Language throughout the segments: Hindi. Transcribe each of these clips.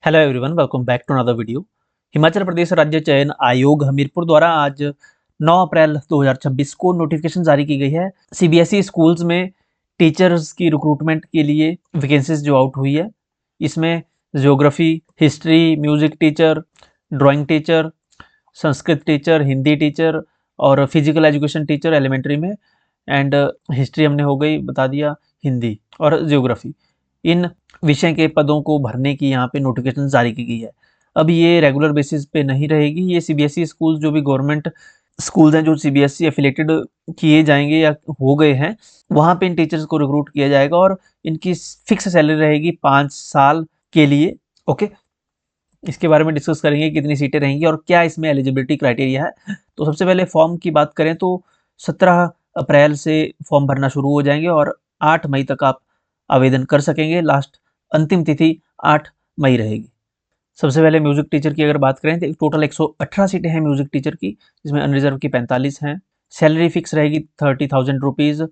Hello everyone, welcome back to another video. Himachal Pradesh राज्य चयन आयोग हमीरपुर द्वारा आज 9 अप्रैल 2026 को नोटिफिकेशन जारी की गई है। सीबीएसई स्कूल्स में टीचर्स की रिक्रूटमेंट के लिए वैकेंसीज जो आउट हुई है, इसमें geography, history, music teacher, drawing teacher, Sanskrit teacher, Hindi teacher और फिजिकल एजुकेशन टीचर एलिमेंट्री में, एंड हिस्ट्री हमने हो गई बता दिया, हिंदी और ज्योग्राफी, इन विषय के पदों को भरने की यहाँ पे नोटिफिकेशन जारी की गई है। अब ये रेगुलर बेसिस पे नहीं रहेगी। ये सीबीएसई स्कूल जो भी गवर्नमेंट स्कूल्स हैं जो सीबीएसई एफिलेटेड किए जाएंगे या हो गए हैं, वहाँ पे इन टीचर्स को रिक्रूट किया जाएगा और इनकी फिक्स सैलरी रहेगी 5 साल के लिए। ओके, इसके बारे में डिस्कस करेंगे कितनी सीटें रहेंगी और क्या इसमें एलिजिबिलिटी क्राइटेरिया है। तो सबसे पहले फॉर्म की बात करें तो 17 अप्रैल से फॉर्म भरना शुरू हो जाएंगे और 8 मई तक आप आवेदन कर सकेंगे। लास्ट अंतिम तिथि 8 मई रहेगी। सबसे पहले म्यूजिक टीचर की अगर बात करें तो टोटल 118 सीटें हैं म्यूजिक टीचर की, जिसमें अनरिजर्व की 45 हैं। सैलरी फिक्स रहेगी 30,000 रुपीज़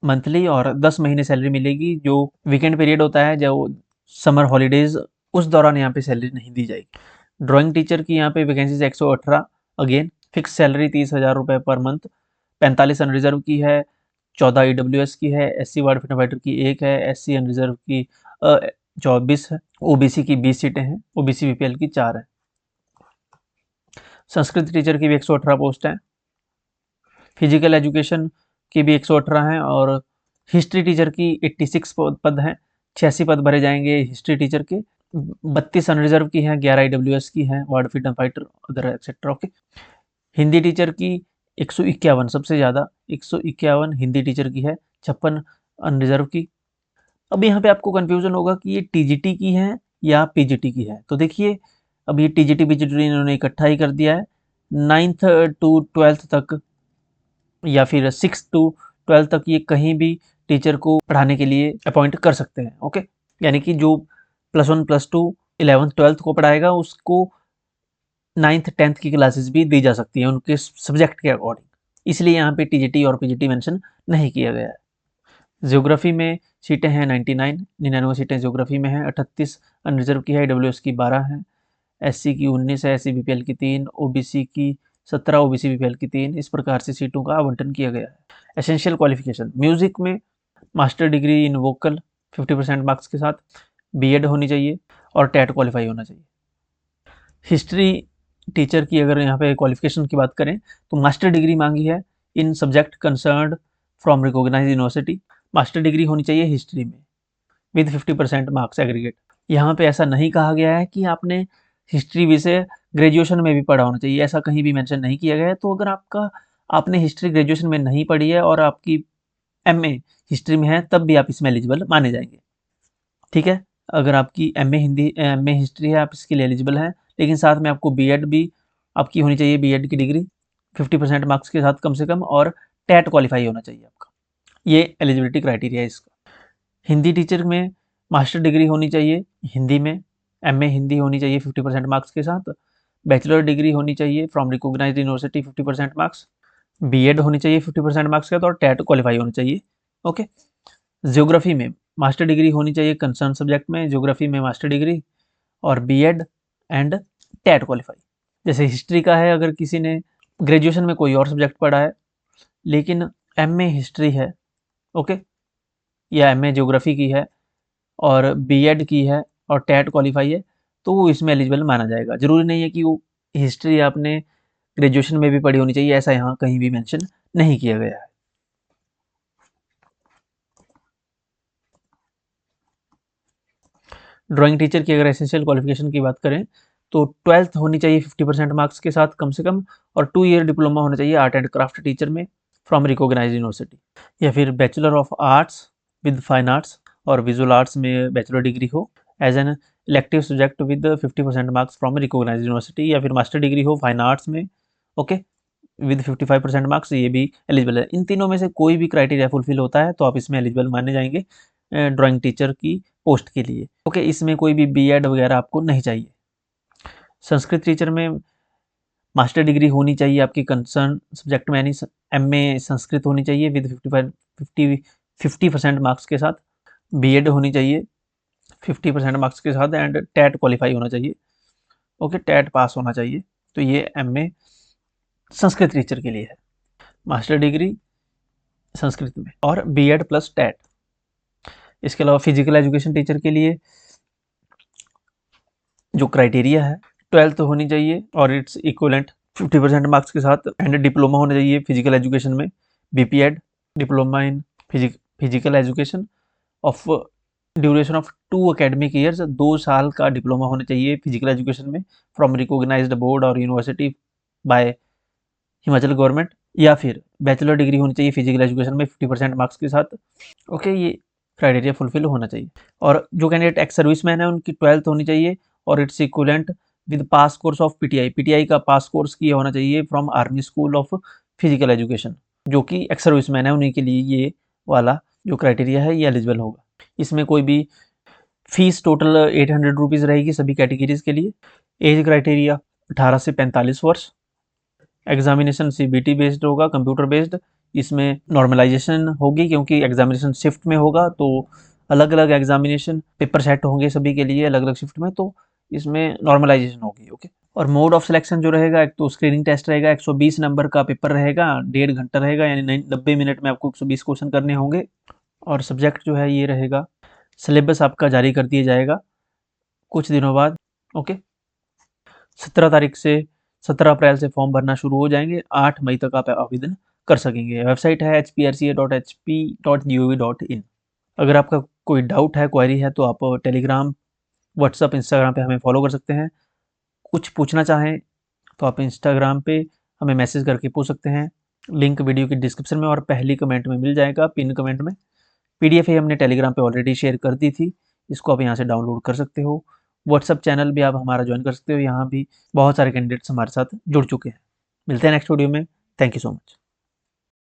मंथली और 10 महीने सैलरी मिलेगी। जो वीकेंड पीरियड होता है, जो समर हॉलीडेज, उस दौरान यहाँ पे सैलरी नहीं दी जाएगी। ड्राइंग टीचर की यहाँ पे वैकेंसीज 118, अगेन फिक्स सैलरी 30,000 रुपये पर मंथ, 45 अनरिजर्व की है, 14 ईडब्ल्यूएस की है, एससी वार्ड फ्रीडम फाइटर की 1 है, एससी अनरिजर्व की 24 है, ओबीसी की 20 सीटें हैं, ओबीसी बीपीएल की 4 है। संस्कृत टीचर की भी 118 पोस्ट है, फिजिकल एजुकेशन की भी 118 हैं और हिस्ट्री टीचर की 86 पद हैं। 86 पद भरे जाएंगे हिस्ट्री टीचर के। 32 अनरिजर्व की हैं, 11 ईडब्ल्यूएस की हैं, ward freedom fighter other etcetera. Okay, Hindi teacher की 151, सबसे ज़्यादा 151 हिंदी टीचर की है, 56 अनरिजर्व की। अब यहाँ पे आपको कन्फ्यूजन होगा कि ये टीजीटी की है या पीजीटी की है। तो देखिए, अब ये टीजीटी पीजीटी इन्होंने इकट्ठा ही कर दिया है। 9th to 12th तक या फिर 6th to 12th तक ये कहीं भी टीचर को पढ़ाने के लिए अपॉइंट कर सकते हैं। ओके, यानी कि जो +1 +2 11th 12th को पढ़ाएगा उसको 9th 10th की क्लासेस भी दी जा सकती हैं उनके सब्जेक्ट के अकॉर्डिंग, इसलिए यहाँ पे टीजीटी और पीजीटी मेंशन नहीं किया गया है। ज्योग्राफी में सीटें हैं 99 सीटें ज्योग्राफी में हैं, 38 अनरिजर्व की है, ईडब्ल्यूएस की 12 हैं, एससी की 19 है, एससी बीपीएल की 3, ओबीसी की 17, ओबीसी बीपीएल की 3। इस प्रकार से सीटों का आवंटन किया गया है। एसेंशियल क्वालिफिकेशन, म्यूजिक में master degree in vocal 50% marks के साथ, बीएड होनी चाहिए और टेट क्वालिफाई होना चाहिए। हिस्ट्री टीचर की अगर यहाँ पे क्वालिफिकेशन की बात करें तो मास्टर डिग्री मांगी है in subject concerned from recognised university. Master degree होनी चाहिए हिस्ट्री में विद 50% मार्क्स एग्रीगेट। यहाँ पे ऐसा नहीं कहा गया है कि आपने हिस्ट्री विषय ग्रेजुएशन में भी पढ़ा होना चाहिए, ऐसा कहीं भी मेंशन नहीं किया गया है। तो अगर आपने हिस्ट्री ग्रेजुएशन में नहीं पढ़ी है और आपकी एमए हिस्ट्री में है, तब भी आप इसमें एलिजिबल माने जाएंगे। ठीक है, अगर आपकी एमए हिस्ट्री है, आप इसके लिए एलिजिबल हैं, लेकिन साथ में आपको बीएड भी आपकी होनी चाहिए, बीएड की डिग्री 50% मार्क्स के साथ कम से कम, और टेट क्वालिफाई होना चाहिए आपका। ये एलिजिबिलिटी क्राइटेरिया है इसका। हिंदी टीचर में मास्टर डिग्री होनी चाहिए हिंदी में, एमए हिंदी होनी चाहिए 50% मार्क्स के साथ, बैचलर डिग्री होनी चाहिए from recognised university 50% marks, BEd होनी चाहिए 50% मार्क्स के साथ और टेट क्वालिफाई होना चाहिए। ओके, ज्योग्राफी में मास्टर डिग्री होनी चाहिए कंसर्न सब्जेक्ट में, ज्योग्राफी में मास्टर डिग्री और बीएड एंड टेट क्वालिफाई। जैसे हिस्ट्री का है, अगर किसी ने ग्रेजुएशन में कोई और सब्जेक्ट पढ़ा है लेकिन एमए हिस्ट्री है, ओके, या एमए ज्योग्राफी की है और बीएड की है और टेट क्वालिफाई है, तो वो इसमें एलिजिबल माना जाएगा। ज़रूरी नहीं है कि वो हिस्ट्री आपने ग्रेजुएशन में भी पढ़ी होनी चाहिए, ऐसा यहाँ कहीं भी मेंशन नहीं किया गया है। ड्राइंग टीचर की अगर एसेंशियल क्वालिफिकेशन की बात करें तो 12th होनी चाहिए 50% मार्क्स के साथ कम से कम, और 2 ईयर डिप्लोमा होना चाहिए आर्ट एंड क्राफ्ट टीचर में फ्रॉम रिकॉग्नाइज्ड यूनिवर्सिटी, या फिर bachelor of arts with fine arts और विजुअल आर्ट्स में बैचलर डिग्री हो as an elective subject with 50% marks from recognised university, या फिर मास्टर डिग्री हो फाइन आर्ट्स में, ओके, विद 55% मार्क्स, ये भी एलिजिबल है। इन तीनों में से कोई भी क्राइटेरिया फुलफिल होता है तो आप इसमें एलिजिबल माने जाएंगे ड्राइंग टीचर की पोस्ट के लिए। ओके, इसमें कोई भी बीएड वगैरह आपको नहीं चाहिए। संस्कृत टीचर में मास्टर डिग्री होनी चाहिए आपकी कंसर्न सब्जेक्ट में, यानी एमए संस्कृत होनी चाहिए विद 50% मार्क्स के साथ, बीएड होनी चाहिए 50% मार्क्स के साथ एंड टैट क्वालिफाई होना चाहिए। ओके, टैट पास होना चाहिए। तो ये एमए संस्कृत टीचर के लिए है, मास्टर डिग्री संस्कृत में, और बीएड प्लस टैट। इसके अलावा फिजिकल एजुकेशन टीचर के लिए जो क्राइटेरिया है, 12th होनी चाहिए और इट्स इक्वलेंट 50% मार्क्स के साथ, एंड डिप्लोमा होना चाहिए फिजिकल एजुकेशन में, BPEd, diploma in physical education of duration of 2 academic years, 2 साल का डिप्लोमा होना चाहिए फिजिकल एजुकेशन में फ्रॉम रिकॉग्नाइज्ड बोर्ड और यूनिवर्सिटी बाय हिमाचल गवर्नमेंट, या फिर बैचलर डिग्री होनी चाहिए फिजिकल एजुकेशन में 50% मार्क्स के साथ। ओके, ये क्राइटेरिया फुलफिल होना चाहिए। और जो कैंडिडेट एक्स सर्विस मैन है उनकी 12th होनी चाहिए और it's equivalent with pass course of PTI का पास कोर्स किया होना चाहिए from army school of physical education. जो कि एक्स सर्विस मैन है उन्हीं के लिए ये वाला जो क्राइटेरिया है ये एलिजिबल होगा। इसमें कोई भी फीस टोटल 800 रुपीज़ रहेगी सभी कैटेगरीज के लिए। एज क्राइटेरिया 18 से 45 वर्ष। एग्जामिनेशन सीबीटी बेस्ड होगा, कंप्यूटर बेस्ड। इसमें नॉर्मलाइजेशन होगी क्योंकि एग्जामिनेशन शिफ्ट में होगा, तो अलग अलग एग्जामिनेशन पेपर सेट होंगे सभी के लिए अलग अलग शिफ्ट में, तो इसमें नॉर्मलाइजेशन होगी। ओके, और मोड ऑफ सिलेक्शन जो रहेगा, एक तो स्क्रीनिंग टेस्ट रहेगा, 120 नंबर का पेपर रहेगा, 1.5 घंटा रहेगा, यानी 90 मिनट में आपको 120 क्वेश्चन करने होंगे। और सब्जेक्ट जो है ये रहेगा, सिलेबस आपका जारी कर दिया जाएगा कुछ दिनों बाद। ओके, 17 अप्रैल से फॉर्म भरना शुरू हो जाएंगे, 8 मई तक आप आवेदन कर सकेंगे। वेबसाइट है hprca.hp.gov.in। अगर आपका कोई डाउट है, क्वेरी है, तो आप टेलीग्राम, व्हाट्सअप, इंस्टाग्राम पे हमें फॉलो कर सकते हैं। कुछ पूछना चाहें तो आप इंस्टाग्राम पे हमें मैसेज करके पूछ सकते हैं। लिंक वीडियो की डिस्क्रिप्शन में और पहली कमेंट में मिल जाएगा, पिन कमेंट में। पीडीएफ ही हमने टेलीग्राम पे ऑलरेडी शेयर कर दी थी, इसको आप यहाँ से डाउनलोड कर सकते हो। व्हाट्सअप चैनल भी आप हमारा ज्वाइन कर सकते हो, यहाँ भी बहुत सारे कैंडिडेट्स हमारे साथ जुड़ चुके हैं। मिलते हैं नेक्स्ट वीडियो में। Thank you so much.